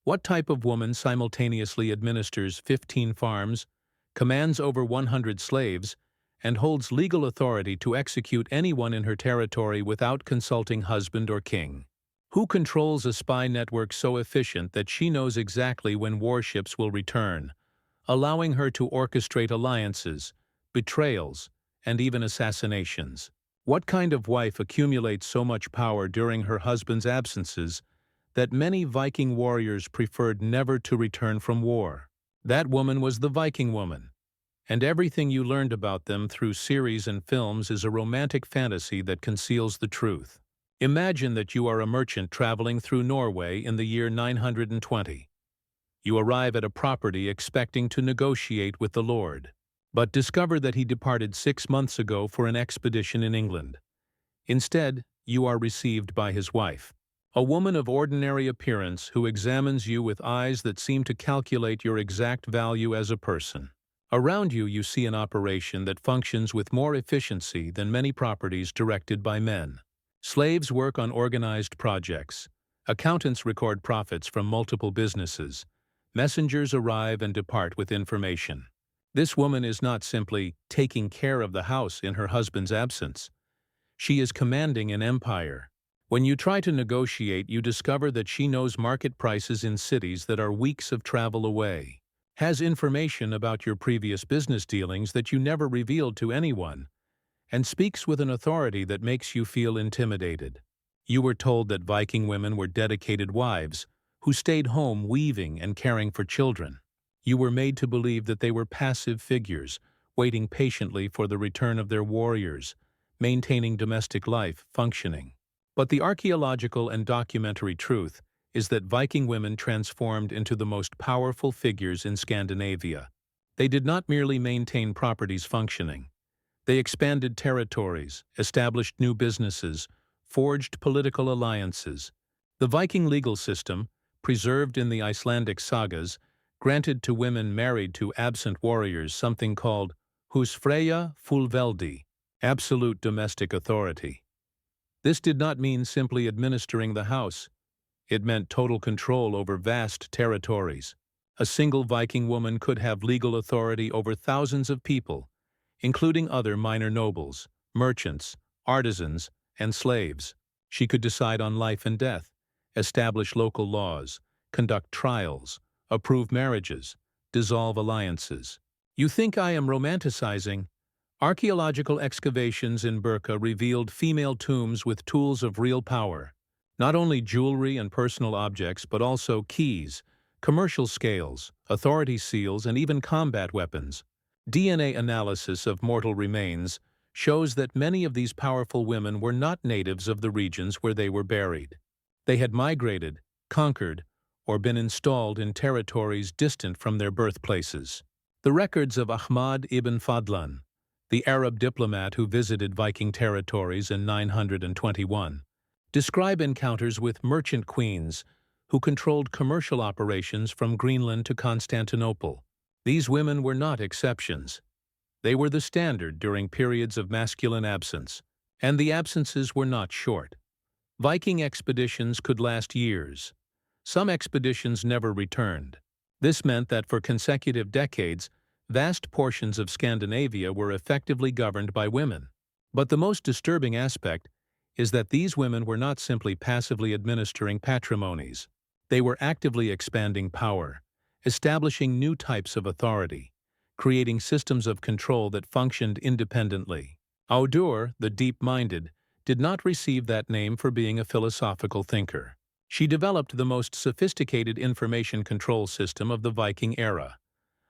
What type of woman simultaneously administers 15 farms, commands over 100 slaves, and holds legal authority to execute anyone in her territory without consulting husband or king? Who controls a spy network so efficient that she knows exactly when warships will return, allowing her to orchestrate alliances, betrayals, and even assassinations? What kind of wife accumulates so much power during her husband's absences that many Viking warriors preferred never to return from war? That woman was the Viking woman, and everything you learned about them through series and films is a romantic fantasy that conceals the truth. Imagine that you are a merchant traveling through Norway in the year 920. You arrive at a property expecting to negotiate with the lord, but discover that he departed 6 months ago for an expedition in England. Instead, you are received by his wife, a woman of ordinary appearance who examines you with eyes that seem to calculate your exact value as a person. Around you, you see an operation that functions with more efficiency than many properties directed by men. Slaves work on organized projects. Accountants record profits from multiple businesses. Messengers arrive and depart with information. This woman is not simply taking care of the house in her husband's absence. She is commanding an empire. When you try to negotiate, you discover that she knows market prices in cities that are weeks of travel away, has information about your previous business dealings that you never revealed to anyone, and speaks with an authority that makes you feel intimidated. You were told that Viking women were dedicated wives who stayed home weaving and caring for children. You were made to believe that they were passive figures, waiting patiently for the return of their warriors, maintaining domestic life functioning. But the archaeological and documentary truth is that Viking women transformed into the most powerful figures in Scandinavia. They did not merely maintain properties functioning. They expanded territories, established new businesses, forged political alliances. The Viking legal system, preserved in the Icelandic sagas, granted to women married to absent warriors something called husfreyja fullveldi, absolute domestic authority. This did not mean simply administering the house. It meant total control over vast territories. A single Viking woman could have legal authority over thousands of people, including other minor nobles, merchants, artisans, and slaves. She could decide on life and death, establish local laws, conduct trials, approve marriages, dissolve alliances. You think I am romanticizing? Archaeological excavations in Burka revealed female tombs with tools of real power. Not only jewelry and personal objects, but also keys, commercial scales, authority seals, and even combat weapons. DNA analysis of mortal remains shows that many of these powerful women were not natives of the regions where they were buried. They had migrated, conquered, or been installed in territories distant from their birthplaces. The records of Ahmad ibn Fadlan, the Arab diplomat who visited Viking territories in 921, describe encounters with merchant queens who controlled commercial operations from Greenland to Constantinople. These women were not exceptions. They were the standard during periods of masculine absence, and the absences were not short. Viking expeditions could last years. Some expeditions never returned. This meant that for consecutive decades, vast portions of Scandinavia were effectively governed by women. But the most disturbing aspect is that these women were not simply passively administering patrimonies. They were actively expanding power, establishing new types of authority, creating systems of control that functioned independently. Audur, the deep-minded, did not receive that name for being a philosophical thinker. She developed the most sophisticated information control system of the Viking era,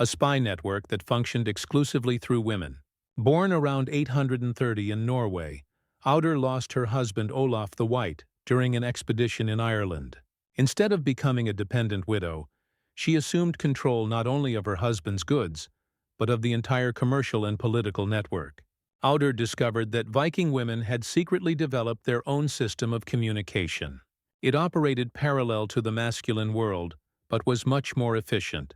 a spy network that functioned exclusively through women. Born around 830 in Norway, Audur lost her husband Olaf the White during an expedition in Ireland. Instead of becoming a dependent widow, she assumed control not only of her husband's goods, but of the entire commercial and political network. Audur discovered that Viking women had secretly developed their own system of communication. It operated parallel to the masculine world, but was much more efficient.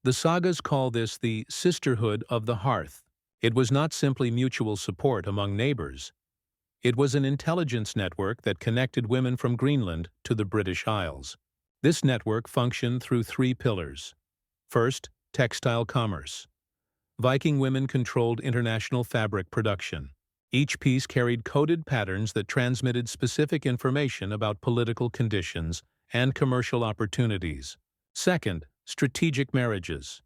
The sagas call this the sisterhood of the hearth. It was not simply mutual support among neighbors. It was an intelligence network that connected women from Greenland to the British Isles. This network functioned through three pillars. First, textile commerce. Viking women controlled international fabric production. Each piece carried coded patterns that transmitted specific information about political conditions and commercial opportunities. Second, strategic marriages.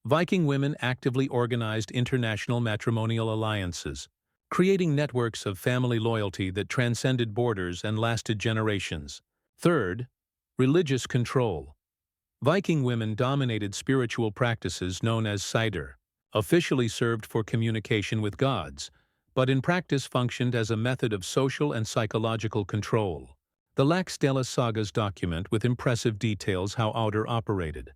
Viking women actively organized international matrimonial alliances, creating networks of family loyalty that transcended borders and lasted generations. Third, religious control. Viking women dominated spiritual practices known as cider, officially served for communication with gods, but in practice functioned as a method of social and psychological control. The Laxdæla sagas document with impressive details how Audr operated.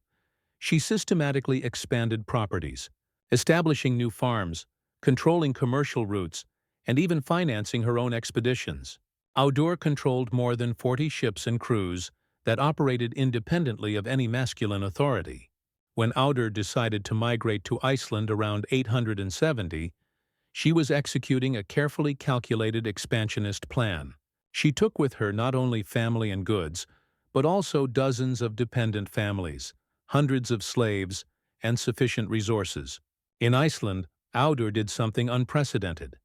She systematically expanded properties, establishing new farms, controlling commercial routes, and even financing her own expeditions. Audr controlled more than 40 ships and crews that operated independently of any masculine authority. When Audr decided to migrate to Iceland around 870, she was executing a carefully calculated expansionist plan. She took with her not only family and goods, but also dozens of dependent families, hundreds of slaves, and sufficient resources. In Iceland, Audr did something unprecedented.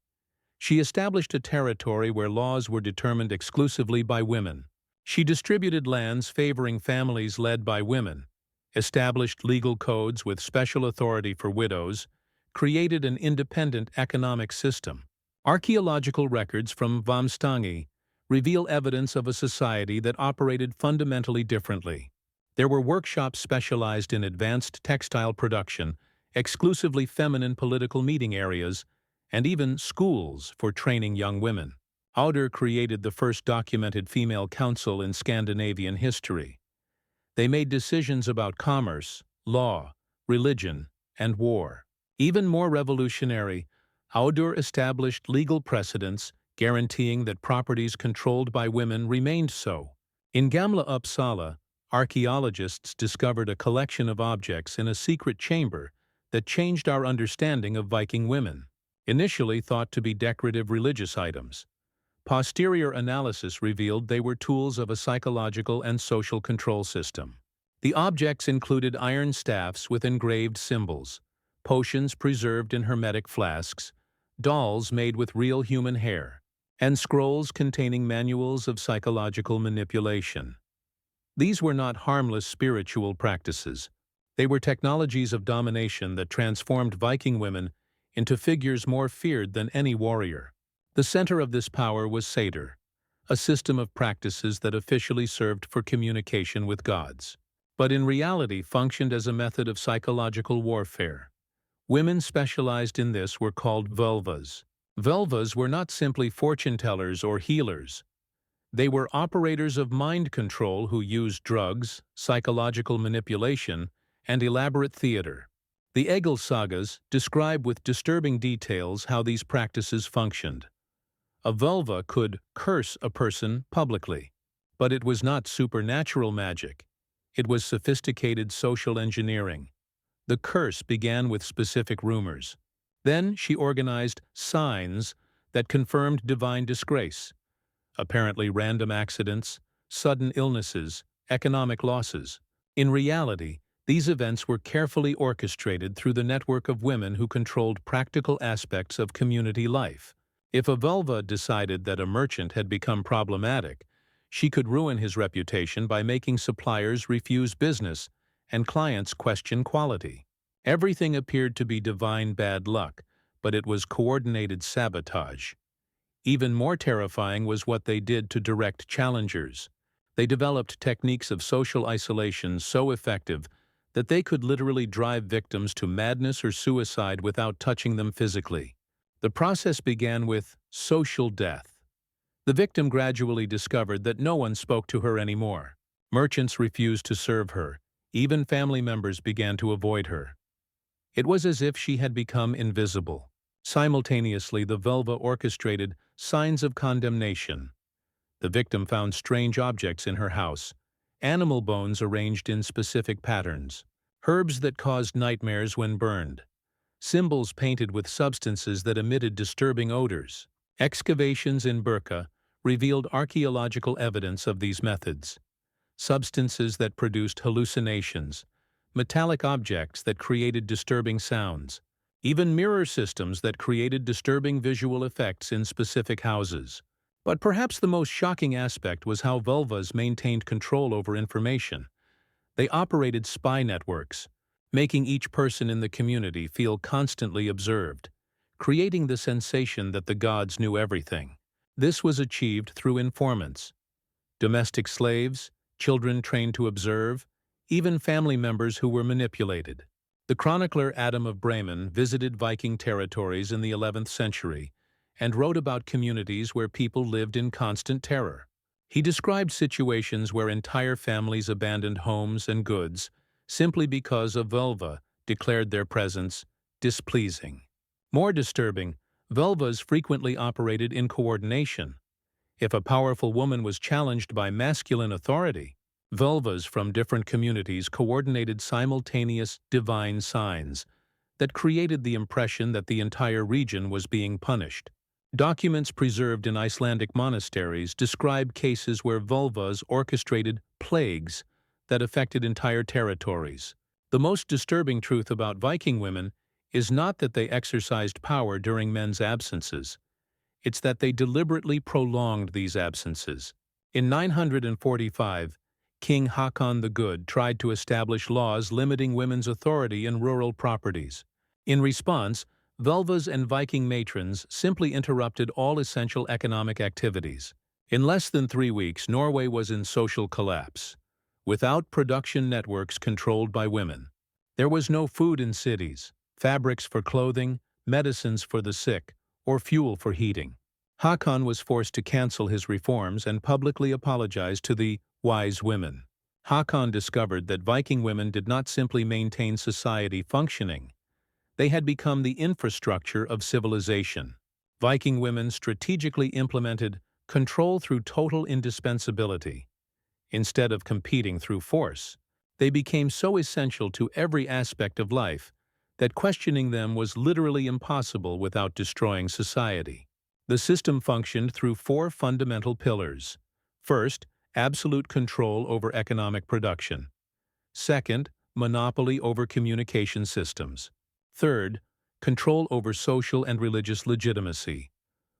She established a territory where laws were determined exclusively by women. She distributed lands favoring families led by women, established legal codes with special authority for widows, created an independent economic system. Archaeological records from Vamstangi reveal evidence of a society that operated fundamentally differently. There were workshops specialized in advanced textile production, exclusively feminine political meeting areas, and even schools for training young women. Audr created the first documented female council in Scandinavian history. They made decisions about commerce, law, religion, and war. Even more revolutionary, Audr established legal precedents guaranteeing that properties controlled by women remained so. In Gamla Uppsala, archaeologists discovered a collection of objects in a secret chamber that changed our understanding of Viking women. Initially thought to be decorative religious items, posterior analysis revealed they were tools of a psychological and social control system. The objects included iron staffs with engraved symbols, potions preserved in hermetic flasks, dolls made with real human hair, and scrolls containing manuals of psychological manipulation. These were not harmless spiritual practices. They were technologies of domination that transformed Viking women into figures more feared than any warrior. The center of this power was Satyr, a system of practices that officially served for communication with gods, but in reality functioned as a method of psychological warfare. Women specialized in this were called vulvas. Vulvas were not simply fortune-tellers or healers. They were operators of mind control who used drugs, psychological manipulation, and elaborate theater. The Egil sagas describe with disturbing details how these practices functioned. A vulva could curse a person publicly, but it was not supernatural magic. It was sophisticated social engineering. The curse began with specific rumors. Then she organized signs that confirmed divine disgrace, apparently random accidents, sudden illnesses, economic losses. In reality, these events were carefully orchestrated through the network of women who controlled practical aspects of community life. If a vulva decided that a merchant had become problematic, she could ruin his reputation by making suppliers refuse business and clients question quality. Everything appeared to be divine bad luck, but it was coordinated sabotage. Even more terrifying was what they did to direct challengers. They developed techniques of social isolation so effective that they could literally drive victims to madness or suicide without touching them physically. The process began with social death. The victim gradually discovered that no one spoke to her anymore. Merchants refused to serve her. Even family members began to avoid her. It was as if she had become invisible. Simultaneously, the vulva orchestrated signs of condemnation. The victim found strange objects in her house, animal bones arranged in specific patterns, herbs that caused nightmares when burned, symbols painted with substances that emitted disturbing odors. Excavations in Burka revealed archaeological evidence of these methods. substances that produced hallucinations, metallic objects that created disturbing sounds, even mirror systems that created disturbing visual effects in specific houses. But perhaps the most shocking aspect was how vulvas maintained control over information. They operated spy networks, making each person in the community feel constantly observed, creating the sensation that the gods knew everything. This was achieved through informants, domestic slaves, children trained to observe, even family members who were manipulated. The chronicler Adam of Bremen visited Viking territories in the 11th century and wrote about communities where people lived in constant terror. He described situations where entire families abandoned homes and goods simply because a vulva declared their presence displeasing. More disturbing, vulvas frequently operated in coordination. If a powerful woman was challenged by masculine authority, vulvas from different communities coordinated simultaneous divine signs that created the impression that the entire region was being punished. Documents preserved in Icelandic monasteries describe cases where vulvas orchestrated plagues that affected entire territories. The most disturbing truth about Viking women is not that they exercised power during men's absences. It's that they deliberately prolonged these absences. In 945, King Hakon the Good tried to establish laws limiting women's authority in rural properties. In response, vulvas and Viking matrons simply interrupted all essential economic activities. In less than 3 weeks, Norway was in social collapse. Without production networks controlled by women, there was no food in cities, fabrics for clothing, medicines for the sick, or fuel for heating. Hakon was forced to cancel his reforms and publicly apologize to the wise women. Hakon discovered that Viking women did not simply maintain society functioning. They had become the infrastructure of civilization. Viking women strategically implemented control through total indispensability. Instead of competing through force, they became so essential to every aspect of life that questioning them was literally impossible without destroying society. The system functioned through 4 fundamental pillars. First, absolute control over economic production. Second, monopoly over communication systems. Third, control over social and religious legitimacy.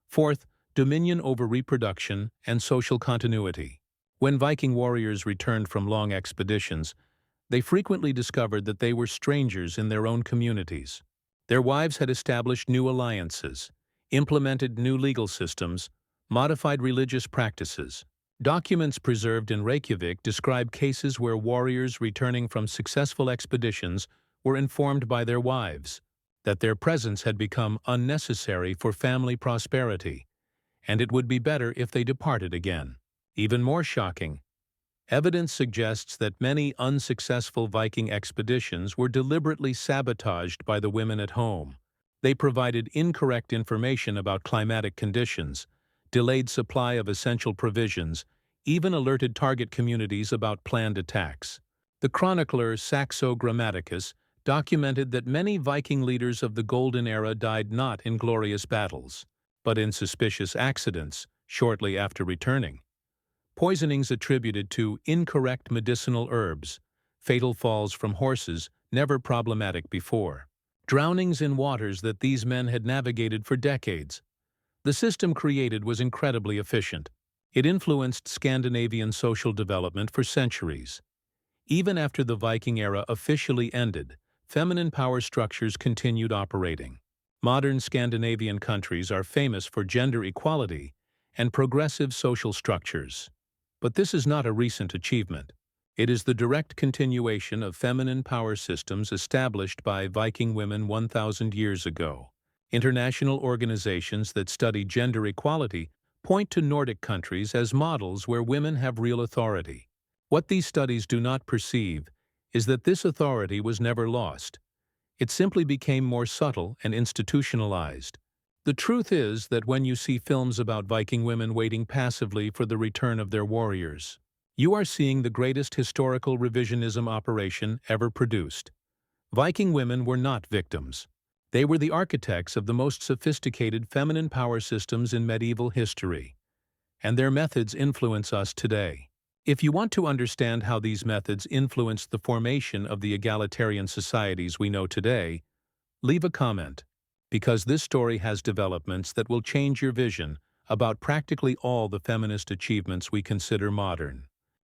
Fourth, dominion over reproduction and social continuity. When Viking warriors returned from long expeditions, they frequently discovered that they were strangers in their own communities. Their wives had established new alliances, implemented new legal systems, modified religious practices. Documents preserved in Reykjavik describe cases where warriors returning from successful expeditions were informed by their wives that their presence had become unnecessary for family prosperity, and it would be better if they departed again. Even more shocking, evidence suggests that many unsuccessful Viking expeditions were deliberately sabotaged by the women at home. They provided incorrect information about climatic conditions, delayed supply of essential provisions, even alerted target communities about planned attacks. The chronicler Saxo Grammaticus documented that many Viking leaders of the Golden Era died not in glorious battles, but in suspicious accidents shortly after returning. Poisonings attributed to incorrect medicinal herbs, fatal falls from horses never problematic before, drownings in waters that these men had navigated for decades. The system created was incredibly efficient. It influenced Scandinavian social development for centuries. Even after the Viking era officially ended, feminine power structures continued operating. Modern Scandinavian countries are famous for gender equality and progressive social structures. But this is not a recent achievement. It is the direct continuation of feminine power systems established by Viking women 1,000 years ago. International organizations that study gender equality point to Nordic countries as models where women have real authority. What these studies do not perceive is that this authority was never lost. It simply became more subtle and institutionalized. The truth is that when you see films about Viking women waiting passively for the return of their warriors, you are seeing the greatest historical revisionism operation ever produced. Viking women were not victims. They were the architects of the most sophisticated feminine power systems in medieval history, and their methods influence us today. If you want to understand how these methods influenced the formation of the egalitarian societies we know today, leave a comment, because this story has developments that will change your vision about practically all the feminist achievements we consider modern.